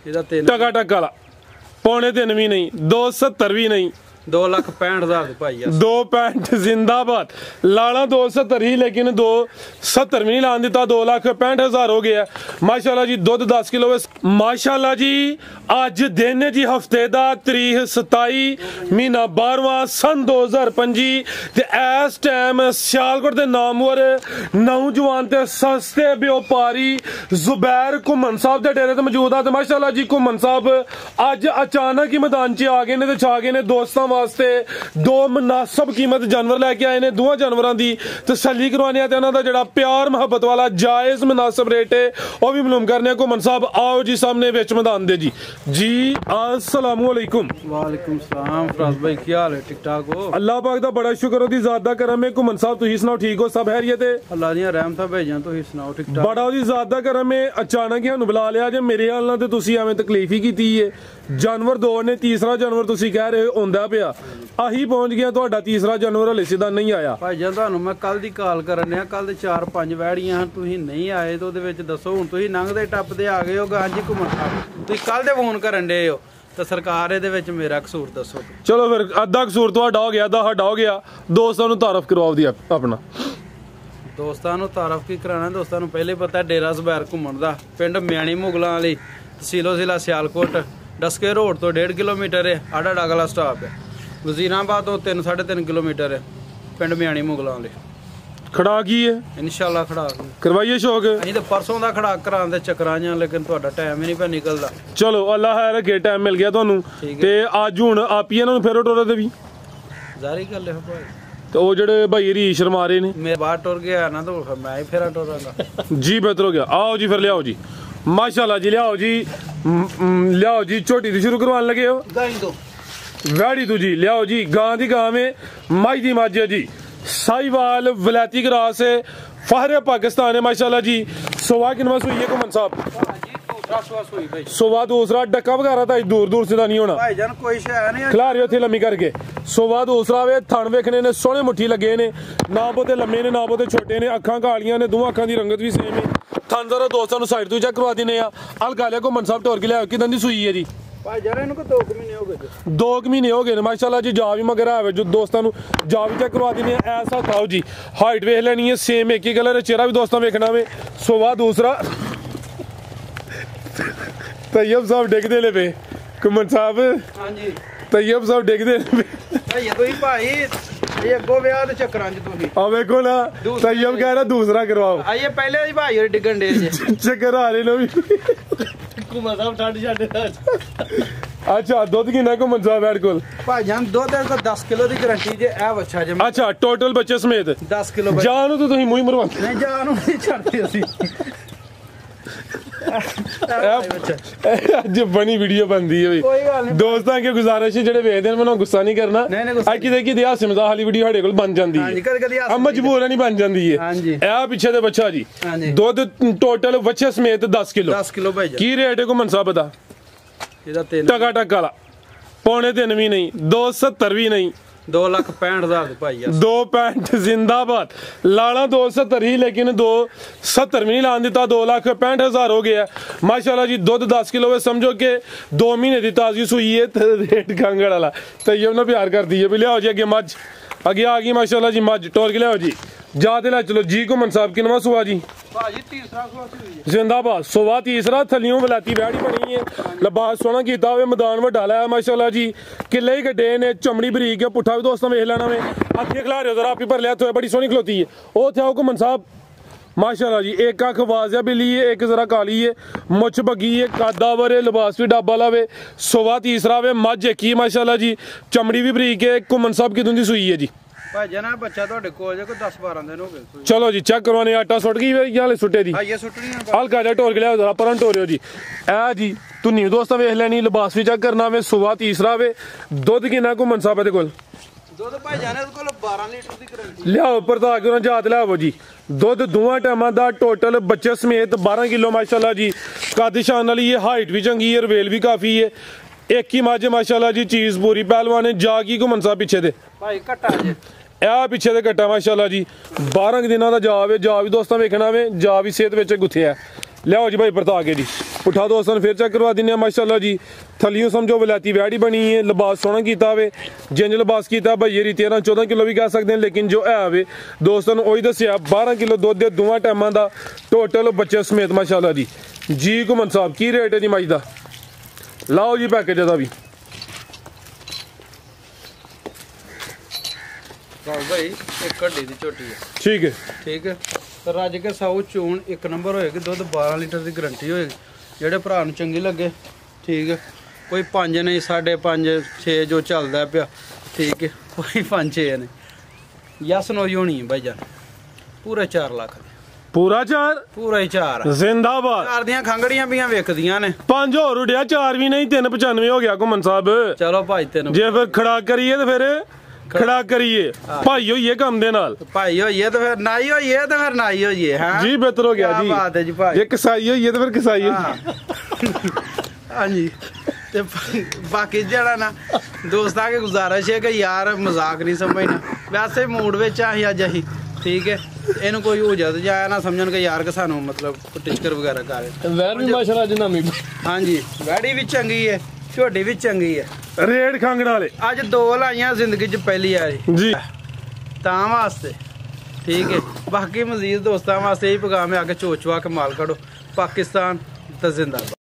टका टका वाला पौने 3 भी नहीं 270 भी नहीं 2,65,000 भाई 265 जिंदाबाद लाना 270 ही लेकिन 270 भी नहीं लान दिता 2,65,000 हो गया माशाल्लाह जी दुध 10 किलो माशाल्लाह जी अज दिन जी हफ्ते दा तरीक 27 महीना 12वां सन 2025 ते इस टाइम सियालकोट दे नामवर नौजवान ते सस्ते व्यापारी जुबैर घुमन साहब दे डेरे ते मौजूद आ ते माशाल्लाह जी घुमन साहब अज अचानक ही मैदान च आ गए ने ते छा गए ने दोस्तां वास्ते दो मुनासिब कीमत जानवर लैके आए ने दोवां जानवरां दी तसल्ली करवाने ते उन्हां दा जेहड़ा प्यार मोहब्बत वाला जायज मुनासिब रेट है वह भी मालूम करने घुमन साहब आओ जी सामने विच मैदान दे जी अस्सलाम वालेकुम। वालेकुम सलाम फराज भाई क्या हाल है ठीक ठाक हो अल्लाह पाक दा बड़ा शुक्र ओदी जात दा करम है घुमन साहब तुसीं सुनाओ ठीक हो सब खैरियत है अल्लाह दी रहमत भेजां तुसीं सुनाओ ठीक ठाक बड़ा ओदी जात दा करम है अचानक ही सानू बुला लिया जे मेरे हाल नाल ते तुसीं एवें तकलीफ ही कीती है जानवर दो ने तीसरा जानवर तुसीं कह रहे हो होंदा पिया आही पहुंच गया ਤੁਹਾਡਾ तीसरा जानवर हले सीधा नहीं आया ਭਾਈ ਜਾਨ ਤੁਹਾਨੂੰ ਮੈਂ ਕੱਲ ਦੀ ਕਾਲ ਕਰਨ ਆ ਕੱਲ ਦੇ 4-5 ਵੈੜੀਆਂ ਹਨ ਤੁਸੀਂ ਨਹੀਂ ਆਏ ਤੇ ਉਹਦੇ ਵਿੱਚ ਦੱਸੋ ਹੁਣ ਤੁਸੀਂ ਲੰਘਦੇ ਟੱਪਦੇ ਆ ਗਏ ਹੋ ਗਾਂਜੀ ਘੁੰਮਣ ਤੁਸੀਂ ਕੱਲ ਦੇ ਫੋਨ ਕਰਨ ਦੇ ਹੋ ਤਾਂ ਸਰਕਾਰ ਇਹਦੇ ਵਿੱਚ ਮੇਰਾ ਕਸੂਰ ਦੱਸੋ ਚਲੋ ਫਿਰ ਅੱਧਾ ਕਸੂਰ ਤੁਹਾਡਾ ਹੋ ਗਿਆ ਅੱਧਾ ਸਾਡਾ ਹੋ ਗਿਆ ਦੋਸਤਾਂ ਨੂੰ ਤਾਰਫ ਕਰਵਾਓ ਦੀ ਆਪਣਾ ਦੋਸਤਾਂ ਨੂੰ ਤਾਰਫ ਕੀ ਕਰਾਣਾ ਦੋਸਤਾਂ ਨੂੰ ਪਹਿਲੇ ਪਤਾ ਡੇਰਾ ਜ਼ਬੈਰ ਘੁੰਮਣ ਦਾ ਪਿੰਡ ਮਿਆਣੀ ਮੁਗਲਾਂ ਵਾਲੀ ਤਹਿਸੀਲ ਜ਼ਿਲ੍ਹਾ ਸਿਆਲਕੋਟ ਡਸਕੇ ਰੋਡ ਤੋਂ 1.5 ਕਿਲੋਮੀਟਰ ਹੈ ਆੜਾ ਡਾਗਲਾ ਸਟਾਪ ਹੈ ਵਜ਼ੀਰਾਬਾਦ ਤੋਂ 3-3.5 ਕਿਲੋਮੀਟਰ ਹੈ ਪਿੰਡ ਮਿਆਣੀ ਮੁਗਲਾਂ ਵਾਲੇ ਖੜਾ ਕੀ ਹੈ ਇਨਸ਼ਾਅੱਲਾ ਖੜਾ ਕਰਵਾਈਏ ਸ਼ੌਕ ਅਸੀਂ ਤਾਂ ਪਰਸੋਂ ਦਾ ਖੜਾ ਕਰਾਂ ਦੇ ਚੱਕਰਾਂ ਜਾਂ ਲੇਕਿਨ ਤੁਹਾਡਾ ਟਾਈਮ ਹੀ ਨਹੀਂ ਪਿਆ ਨਿਕਲਦਾ ਚਲੋ ਅੱਲਾ ਹੈ ਰੱਖੇ ਟਾਈਮ ਮਿਲ ਗਿਆ ਤੁਹਾਨੂੰ ਤੇ ਅੱਜ ਹੁਣ ਆਪੀ ਇਹਨਾਂ ਨੂੰ ਫੇਰੋ ਟੋਰੇ ਤੇ ਵੀ ਜ਼ਾਰੀ ਗੱਲ ਹੈ ਭਾਈ ਤੇ ਉਹ ਜਿਹੜੇ ਭਾਈ ਰੀ ਸ਼ਰਮਾਰੇ ਨੇ ਮੈਂ ਬਾਹਰ ਟੁਰ ਗਿਆ ਨਾ ਤਾਂ ਮੈਂ ਹੀ ਫੇਰਾ ਟੋਰਾਂਗਾ ਜੀ ਬਿਹਤਰ ਹੋ ਗਿਆ ਆਓ ਜੀ ਫਿਰ ਲਿਆਓ ਜੀ माशाल्लाह जी लियाओ जी छोटी दी शुरू करवाने लगे हो गाय दो वैड़ी तू जी लियाओ जी गां दी गां में माई दी माजी जी साहिवाल वलैती क्रास है फहरे पाकिस्तान है माशाल्लाह जी सोवा किनवा सुई है घुमन साहब सोवा दूसरा डक्का वगैरह तो दूर दूर से नहीं होना भाई जान कोई शय नहीं खिला रहे थे लम्मी करके सोवा दूसरा वे थन वेखने ने सोहने मुट्ठी लगे ने ना बहुते लम्मे ने ना बहुते छोटे ने अखां कालियां ने दोवां अखां दी रंगत भी सेम है थान जरा दोस्तों साइड तो चेक करवा देने हल्का लिया घुमन साहब टोर के लिया किदां दी सूई है जी भाई यार इनको 2 महीने हो गए 2 महीने हो गए माशाल्लाह जी जा भी मगर है जो दोस्तों जा भी चेक करवा देने ऐसा खाओ जी हाइट वेख लेनी है सेम एक ही कलर है चेहरा भी दोस्तों वेखना वे सोवा दूसरा तैयब साहब डिगदे ले पे घुमन साहब हां जी तैयब साहब डिगदे ले पे ये कोई भाई ये अगो ब्याह दे चक्करां च तुसी आ देखो ना तैयब कह रहा दूसरा करवाओ आइए पहले ही भाई डिगन दे चक्कर आ रहे नो भी घुमन साहब ठंड छड्डे अच्छा दुध किन्ना घुमन साहब बैठ कोल भाई जान दुध को 10 किलो दी गारंटी जे ए बच्चा जे अच्छा टोटल बच्चे समेत 10 किलो जान तो तुसी मुंह मरवांदे नहीं जान नहीं छड्डदे असि ਅੱਜ ਬਣੀ ਵੀਡੀਓ ਬਣਦੀ ਹੈ ਵੀ ਦੋਸਤਾਂ ਕੀ ਗੁਜ਼ਾਰਿਸ਼ ਹੈ ਜਿਹੜੇ ਵੇਖਦੇ ਨੇ ਮੈਨੂੰ ਗੁੱਸਾ ਨਹੀਂ ਕਰਨਾ ਅੱਜ ਕਿਤੇ ਹਾਸੇ ਮਜ਼ਾਕ ਵਾਲੀ ਵੀਡੀਓ ਸਾਡੇ ਕੋਲ ਬਣ ਜਾਂਦੀ ਹੈ ਹਾਂਜੀ ਕਦੇ ਕਦੇ ਆ ਮਜਬੂਰਨ ਨਹੀਂ ਬਣ ਜਾਂਦੀ ਹੈ ਹਾਂਜੀ ਇਹ ਪਿੱਛੇ ਦੇ ਬੱਚਾ ਜੀ ਦੁੱਧ ਟੋਟਲ ਬੱਚੇ ਸਮੇਤ 10 ਕਿਲੋ ਭਾਈ ਕੀ ਰੇਟ ਹੈ ਘੁਮਨ ਸਾਹਿਬ ਦਾ ਇਹਦਾ 3 ਟਕਾ ਟਕਾ ਵਾਲਾ ਪੌਣੇ 3 ਵੀ ਨਹੀਂ 270 ਵੀ ਨਹੀਂ 2,65,000 ਭਾਈ 265 जिंदाबाद लाना 270 ही लेकिन 270 भी नहीं लान दिता 2,65,000 हो गया माशाल्लाह जी दुध 10 किलो समझो कि 2 महीने की ताजी सूई है रेट कांगड़ वाला तैयब ने प्यार कर दी है भी लियाओ जी अगे मझ अगे आ गई माशाल्लाह जी मझ टोर के लियाओ जी जाते ला चलो जी घुमन साहब किनवा सुआ जी जिंदाबाद सोवा तीसरा थलियों वलैती वैड़ी बनी है लिबास सोहना कीता हुए मैदान वड्डा लाया माशाल्लाह जी किले ही गड्डे ने चमड़ी बरीक है पुट्ठा भी दोस्तों वेख लेना में अगे खिला रहे हो जरा आप ही भर लिया तो बड़ी सोहनी खलोती है वो थे आओ घुमन साहब माशाल्लाह जी एक अख वाजिया बिल्ली है एक जरा काली है मुछ बगी है कादावर है लिबास भी डाबा लावे सोवा तीसरा वे मझ एक ही माशाल्लाह जी चमड़ी भी बरीक है घुमन साहब कितों दी सूई है जी भाई ना बच्चा ਤੁਹਾਡੇ ਕੋਲ ਜੇ ਕੋਈ 10-12 ਦਿਨ ਹੋ ਗਏ चलो जी चेक करवाने आटा सुट गई या ले सुटे दी हां ये सुटनी है हल्का जा टोर के लिया जरा परन टोरियो जी ए जी तुनी दोस्तों वेख लेनी लिबास भी चेक करना वे सुबह तीसरा वे दुध किन्ना घुमन साहब दे कोल दुध भाई जाने कोल 12 लीटर दी गारंटी लियाओ परता के उन्हें जात लियाओ जी दुध दोवां टाइमां दा टोटल बच्चे समेत 12 किलो माशाल्लाह जी कद शान वाली है हाइट भी चंगी है रवेल भी काफी है एक ही माजे माशाल्लाह जी चीज पूरी पहलवान है जागी घुमन साहब पीछे दे भाई कट्टा जे ਇਹ ਪਿੱਛੇ ਦੇ ਘਟਾ ਮਾਸ਼ਾਅੱਲਾ ਜੀ 12 ਦਿਨਾਂ ਦਾ ਜਾ ਵੀ ਦੋਸਤਾਂ ਵੇਖਣਾ ਵੇ ਜਾ ਵੀ ਸਿਹਤ ਵਿੱਚ ਗੁੱਥਿਆ लियाओ जी भाई परता के जी उठा दो असन फिर चेक करवा दें माशाल्लाह जी थलियों समझो वलैती वैड़ी बनी है लिबास सोहना किया हुए जिंज लिबास किया भाई ये 13-14 किलो भी कह सकते हैं लेकिन जो है वे दोस्तों वही दसिया 12 किलो दुध दे दोवां टाइमां दा टोटल बच्चे समेत माशाल्लाह जी घुमन साहब की रेट है जी मज दा लाओ जी पैकेज दा भी भाई एक घड़ी दी झोटी है ठीक है तो रज के साऊ चून एक नंबर होएगी दुध 12 लीटर की गारंटी होएगी जेडे भरा नूं चंगी लगे ठीक है कोई 5 नहीं 5.5 6 जो चलदा पिया ठीक है कोई 5-6 नहीं यस नो होनी है भाई जान पूरे 4 लाख पूरा 4 पूरा ही 4 जिंदाबाद 4 दियां खंगड़ियां भी विकदियां ने 5 और उड़िया 4 भी नहीं 395 हो गया घुमन साहब चलो भाई तेन जे फिर खड़ा करिए तो फिर खड़ा करिए भाई होइए काम दे नाल भाई होइए तो फिर नाई होइए तो फिर नाई होइए हां जी बेहतर हो गया जी बात है जी भाई ये कसाई होइए तो फिर कसाई होइए हां जी ते बाकी जड़ा ना दोस्तां के गुजारिश है कि यार मजाक नहीं समझना वैसे मूड विच आही अज अही ठीक है इनु कोई हो जाता जाया ना समझन के यार के सानू मतलब टिचकर वगैरह करे वैर भी माशाल्लाह जी नामी हां जी वैड़ी भी चंगी है झोटी भी चंगी है रेड खांगण वाले अज 2 लाइयां जिंदगी च पहली आई जी तां वास्ते ठीक है बाकी मजीद दोस्तां वास्ते यही पैगाम है आगे चोचवा के माल करो पाकिस्तान तो जिंदाबाद।